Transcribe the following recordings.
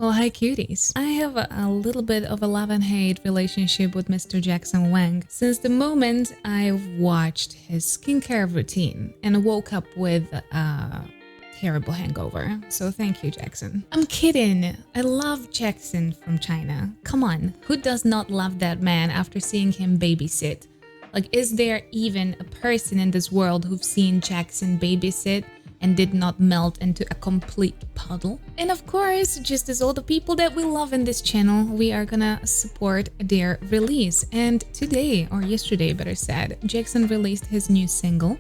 Well, hi cuties. I have a little bit of a love and hate relationship with Mr. Jackson Wang since the moment I watched his skincare routine and woke up with a terrible hangover. So thank you, Jackson. I'm kidding. I love Jackson from China. Come on, who does not love that man after seeing him babysit? Like, is there even a person in this world who've seen Jackson babysit and did not melt into a complete puddle? And of course, just as all the people that we love in this channel, we are gonna support their release. And today, or yesterday better said, Jackson released his new single.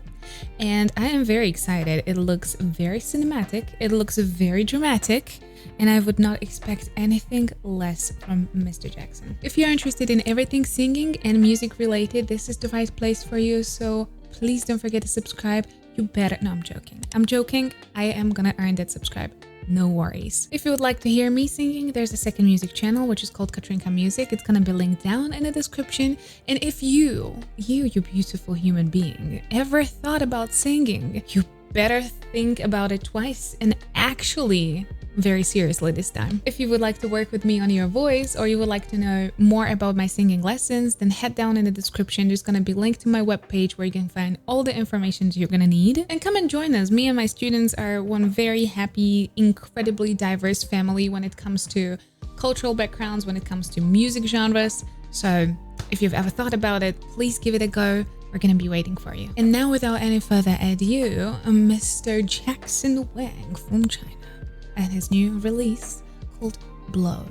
And I am very excited. It looks very cinematic, it looks very dramatic, and I would not expect anything less from Mr. Jackson. If you're interested in everything singing and music related, this is the right place for you, so please don't forget to subscribe. You better— no, I'm joking. I'm joking. I am gonna earn that subscribe. No worries. If you would like to hear me singing, there's a second music channel, which is called Katrinka Music. It's gonna be linked down in the description. And if you beautiful human being, ever thought about singing, you better think about it twice and actually very seriously this time. If you would like to work with me on your voice, or you would like to know more about my singing lessons, then head down in the description. There's gonna be a link to my webpage where you can find all the information you're gonna need. And come and join us. Me and my students are one very happy, incredibly diverse family when it comes to cultural backgrounds, when it comes to music genres. So if you've ever thought about it, please give it a go. We're gonna be waiting for you. And now, without any further ado, Mr. Jackson Wang from China and his new release called Blow.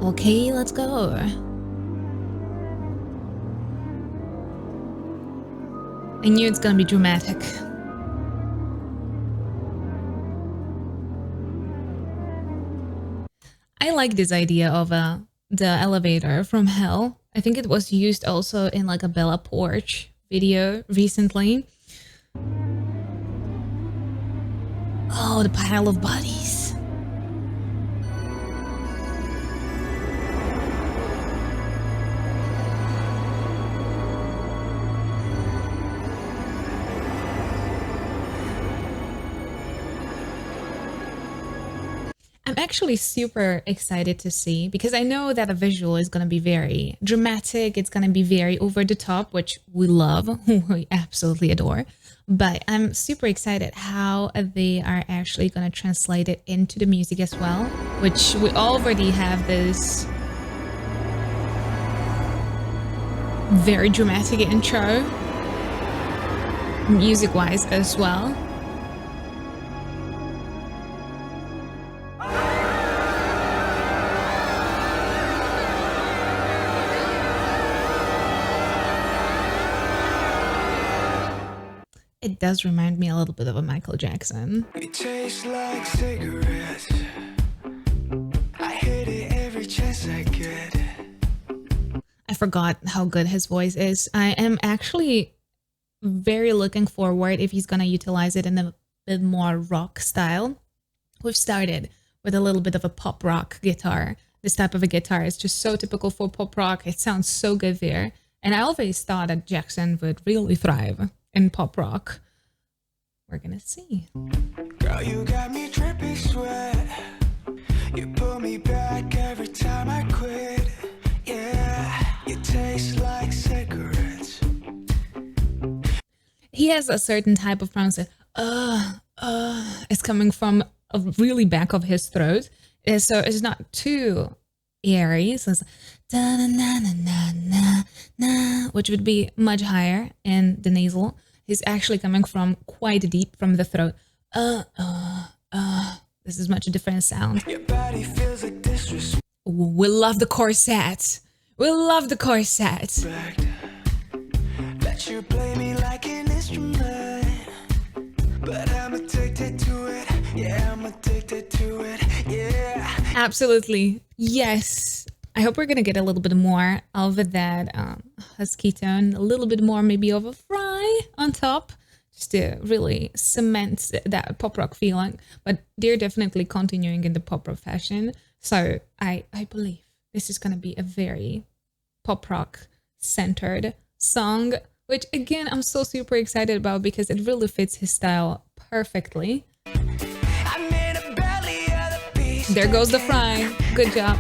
Okay, let's go. I knew it's gonna be dramatic. I like this idea of the elevator from hell. I think it was used also in like a Bella Poarch video recently. Oh, the pile of bodies. I'm actually super excited to see, because I know that a visual is going to be very dramatic. It's going to be very over the top, which we love, we absolutely adore. But I'm super excited how they are actually going to translate it into the music as well, which we already have this very dramatic intro, music-wise as well. It does remind me a little bit of a Michael Jackson. It tastes like cigarettes. I hit it every chance I get. I forgot how good his voice is. I am actually very looking forward if he's gonna utilize it in a bit more rock style. We've started with a little bit of a pop rock guitar. This type of a guitar is just so typical for pop rock. It sounds so good there. And I always thought that Jackson would really thrive in pop rock. We're gonna see. Girl, you got me dripping sweat. You pull me back every time I quit. Yeah, you taste like cigarettes. He has a certain type of pronunciation. It's coming from a really back of his throat. So it's not too airy. So it's da na na na na na, which would be much higher in the nasal. He's actually coming from quite deep from the throat. This is much a different sound. Your body feels like disrespect. We love the corset. We love the corset. Let you play me like an instrument, but I'm addicted to it. Yeah, I'm addicted to it. Yeah. Absolutely. Yes. I hope we're gonna get a little bit more of that husky tone, a little bit more maybe of a fry on top, just to really cement that pop rock feeling. But they're definitely continuing in the pop rock fashion. So I believe this is gonna be a very pop rock centered song, which again, I'm so super excited about because it really fits his style perfectly. There goes the fry. Good job.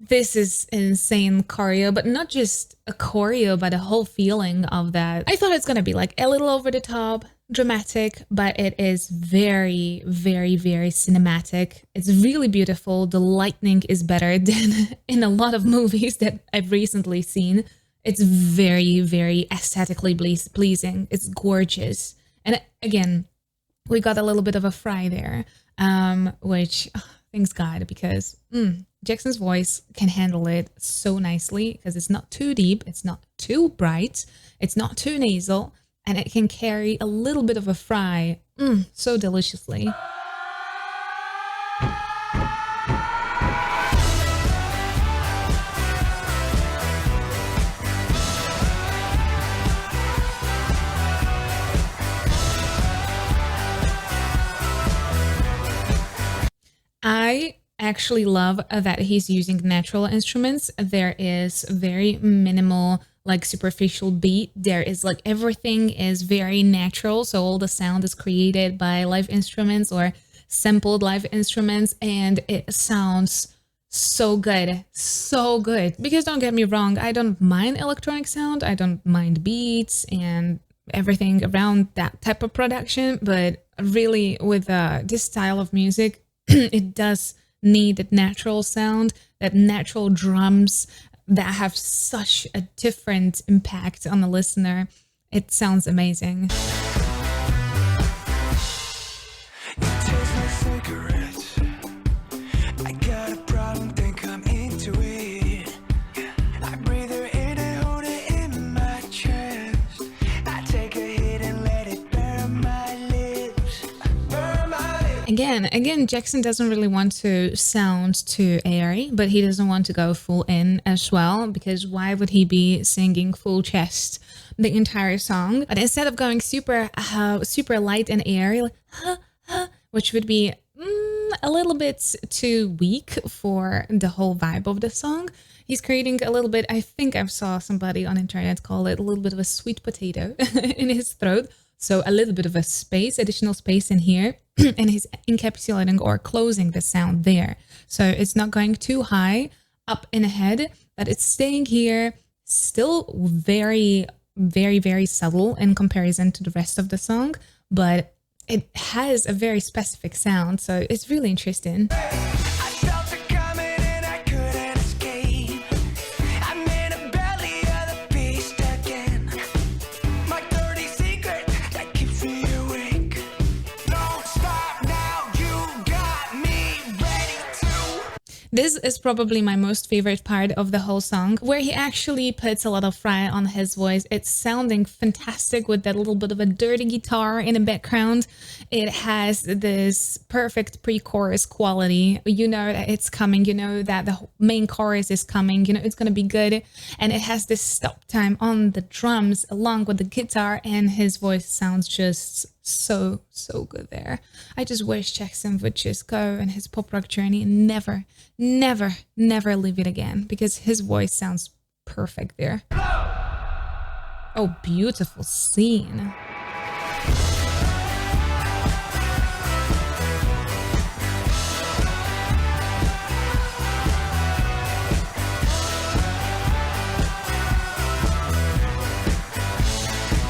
This is insane choreo, but not just a choreo, but a whole feeling of that. I thought it's gonna be like a little over the top, dramatic, but it is very, very, very cinematic. It's really beautiful. The lighting is better than in a lot of movies that I've recently seen. It's very, very aesthetically pleasing. It's gorgeous. And again, we got a little bit of a fry there, which, thanks God, because Jackson's voice can handle it so nicely because it's not too deep, it's not too bright, it's not too nasal, and it can carry a little bit of a fry so deliciously. I actually love that he's using natural instruments. There is very minimal, like, superficial beat. There is like everything is very natural. So all the sound is created by live instruments or sampled live instruments, and it sounds so good, so good. Because don't get me wrong, I don't mind electronic sound. I don't mind beats and everything around that type of production, but really with this style of music, it does need that natural sound, that natural drums that have such a different impact on the listener. It sounds amazing. Again, Jackson doesn't really want to sound too airy, but he doesn't want to go full in as well, because why would he be singing full chest the entire song? But instead of going super light and airy, like, which would be a little bit too weak for the whole vibe of the song, he's creating a little bit, I think I saw somebody on internet call it a little bit of a sweet potato in his throat. So a little bit of a space, additional space in here, and he's encapsulating or closing the sound there. So it's not going too high up in the head, but it's staying here, still very, very, very subtle in comparison to the rest of the song, but it has a very specific sound. So it's really interesting. This is probably my most favorite part of the whole song, where he actually puts a lot of fry on his voice. It's sounding fantastic with that little bit of a dirty guitar in the background. It has this perfect pre-chorus quality. You know that it's coming, you know that the main chorus is coming, you know it's gonna be good. And it has this stop time on the drums along with the guitar, and his voice sounds just so good there. I just wish Jackson would just go on his pop rock journey and never leave it again, because his voice sounds perfect there. Oh, beautiful scene.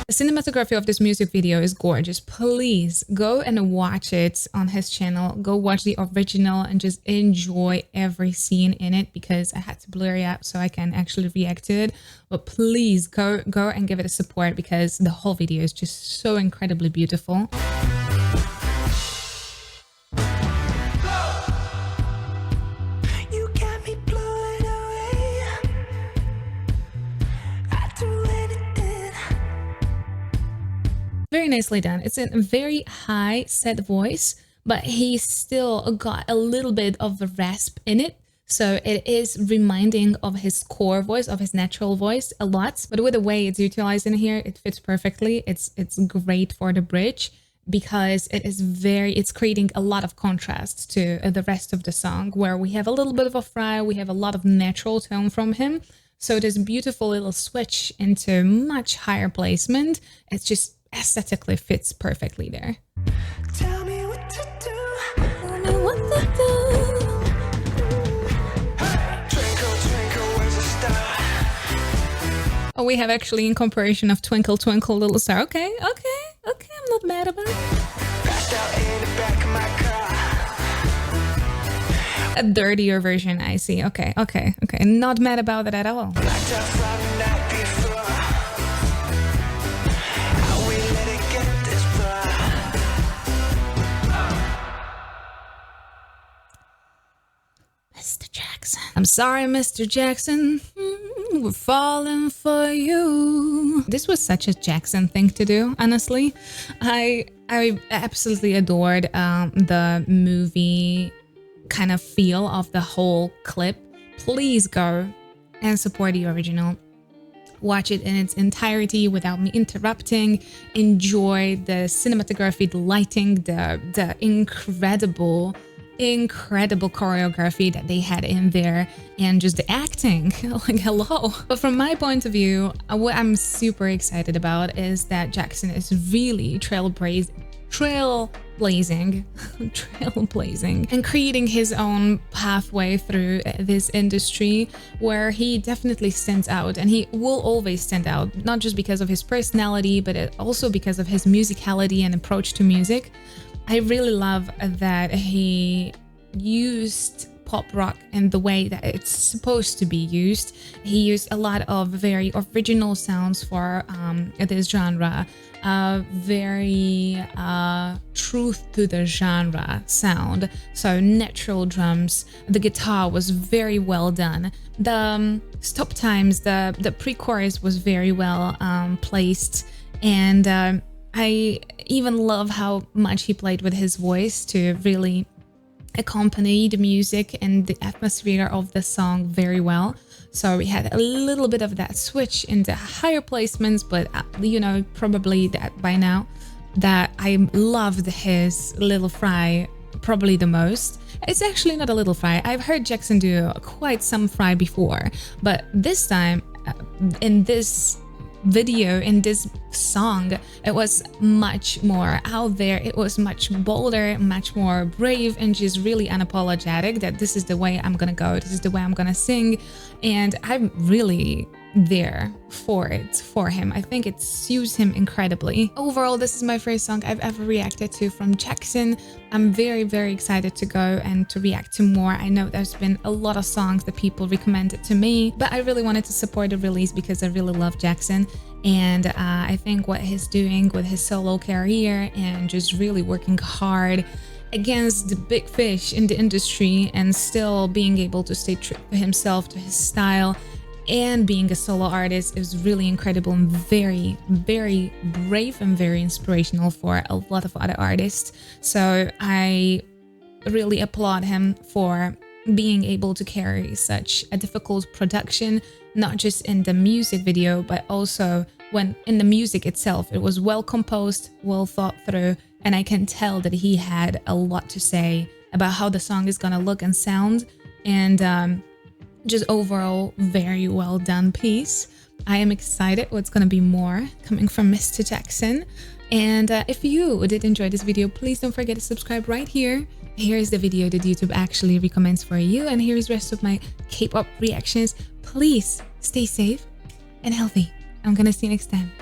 The cinematography of this music video is gorgeous. Please go and watch it on his channel. Go watch the original and just enjoy every scene in it, because I had to blur it out so I can actually react to it. But please go and give it a support, because the whole video is just so incredibly beautiful. Very nicely done. It's a very high set voice, but he still got a little bit of a rasp in it. So it is reminding of his core voice, of his natural voice a lot. But with the way it's utilized in here, it fits perfectly. It's great for the bridge, because it's creating a lot of contrast to the rest of the song, where we have a little bit of a fry, we have a lot of natural tone from him. So this beautiful little switch into much higher placement, it just aesthetically fits perfectly there. Tell me what to do. Tell me what to do. Hey, twinkle, twinkle, where's the star? Oh, we have actually incorporation of Twinkle, Twinkle, Little Star. Okay, I'm not mad about it. Passed out in the back of my car. A dirtier version, I see. Okay. Not mad about it at all. Mr. Jackson. I'm sorry, Mr. Jackson. We're falling for you. This was such a Jackson thing to do, honestly. I absolutely adored the movie kind of feel of the whole clip. Please go and support the original. Watch it in its entirety without me interrupting. Enjoy the cinematography, the lighting, the incredible choreography that they had in there, and just the acting. Like, hello. But from my point of view, what I'm super excited about is that Jackson is really trailblazing and creating his own pathway through this industry, where he definitely stands out, and he will always stand out, not just because of his personality, but also because of his musicality and approach to music. I really love that he used pop rock in the way that it's supposed to be used. He used a lot of very original sounds for this genre, very truth to the genre sound. So natural drums, the guitar was very well done. The stop times, the pre-chorus was very well placed, and I even love how much he played with his voice to really accompany the music and the atmosphere of the song very well. So we had a little bit of that switch into higher placements, but you know, probably that by now, that I loved his Little Fry probably the most. It's actually not a Little Fry. I've heard Jackson do quite some Fry before, but this time in this video, in this song, it was much more out there. It was much bolder, much more brave, and just really unapologetic that this is the way I'm gonna go, this is the way I'm gonna sing. And I'm really there for it, for him. I think it suits him incredibly. Overall, this is my first song I've ever reacted to from Jackson. I'm very, very excited to go and to react to more. I know there's been a lot of songs that people recommended to me, but I really wanted to support the release because I really love Jackson. And I think what he's doing with his solo career and just really working hard against the big fish in the industry and still being able to stay true to himself, to his style, and being a solo artist is really incredible and very, very brave and very inspirational for a lot of other artists. So I really applaud him for being able to carry such a difficult production, not just in the music video, but also when in the music itself. It was well composed, well thought through, and I can tell that he had a lot to say about how the song is gonna look and sound, and just overall very well done piece. I am excited what's gonna be more coming from Mr. Jackson. And if you did enjoy this video, please don't forget to subscribe right here. Here's the video that YouTube actually recommends for you, and here's the rest of my K-pop reactions. Please stay safe and healthy. I'm gonna see you next time.